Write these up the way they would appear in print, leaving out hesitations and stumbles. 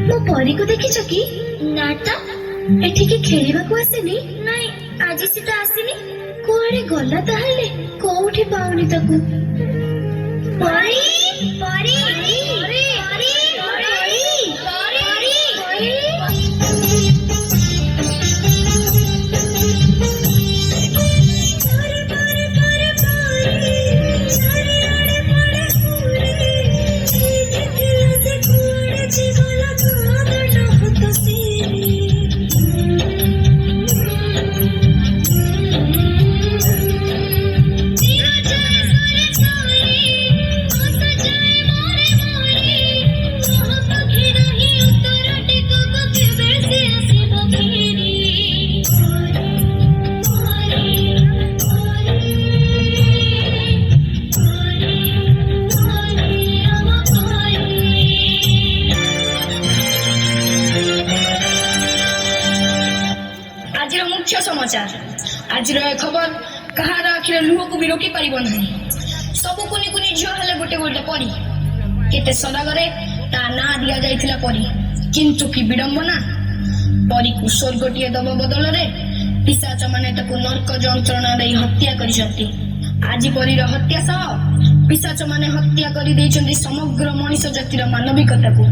मो परी को देखिछ कि ना तो एठी के खेलिबा को आसेनी नाही आज से तो आसीनी कोड़े गला ताहले कोउठी पाउनी तकू परी परी परी परी समाचार आज खबर कहार आखिर लुह को भी रोकी पारिब नहीं सब कुनी कुनी झियो हेले गोटे गोटे परी केते सदागरे ता ना दिया जाइथिला परी किंतु की विडंबना परी को स्वर्गटीय दब बदल रे पिशाच माने ताकू नरक जंत्रणा दे हत्या करिसंती आज परीर हत्या सह पिशाच माने हत्या करि दैछंती समग्र मनुष्य जातिर मानविकता को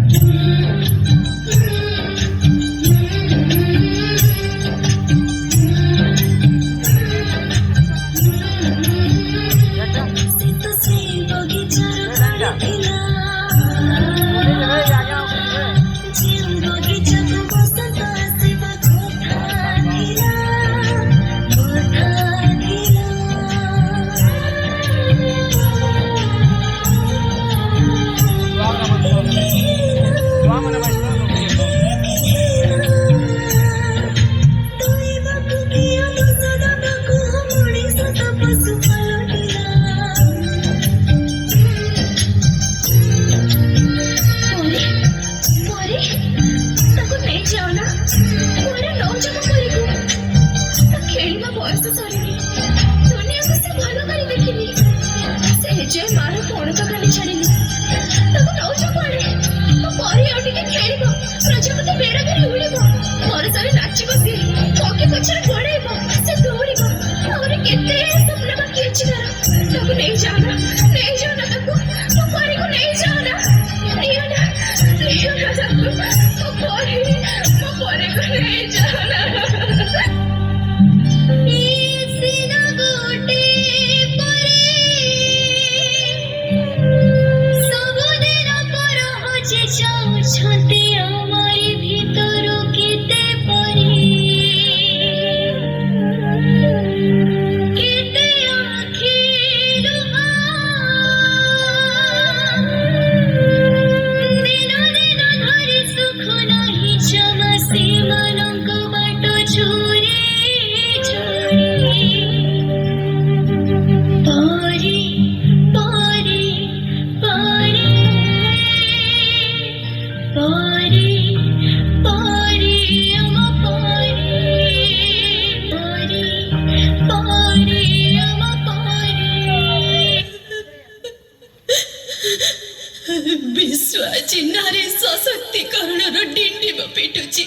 विश्व आज नारी सशक्तिकरण डिंडिम पिटुची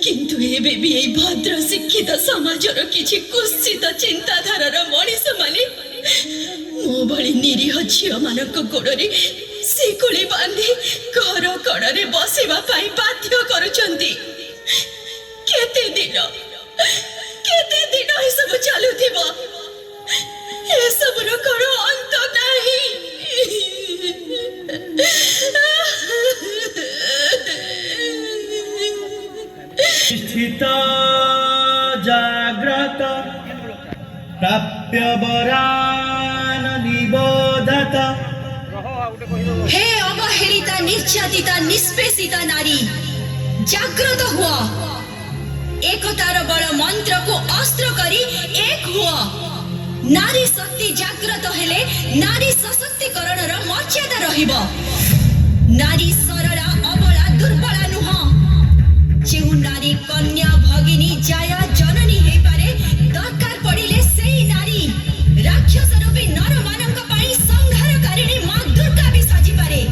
किंतु एबे भी ए भद्र शिक्षित समाजर किछि कुत्सित चिंताधारार मनीष माने मो भली निरीह झियो मानक गोड़े शिकुली बांधी घर कड़े बसवा बाध्य करुचंती। केते दिन ए सब चलुथिबो ए सबर करो अंत नाही। स्थिता जाग्रत प्राप्य वरान निबोधत। हे अवहेलिता निर्यातिता निष्पेषिता नारी जागृत हुआ एकतार बड़ मंत्र को अस्त्र करी एक हुआ। नारी शक्ति जागृत हेले नारी सशक्तिकरण मर्यादा रहिबो। नारी सरला अबला दुर्बला नुह जो नारी कन्या भगिनी जाया जननी हे पारे दरकार पड़िले सेही नारी राक्षस रूपी नर मानक पाई संहारकारिणी मां दुर्गा भी साजी पारे।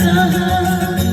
सह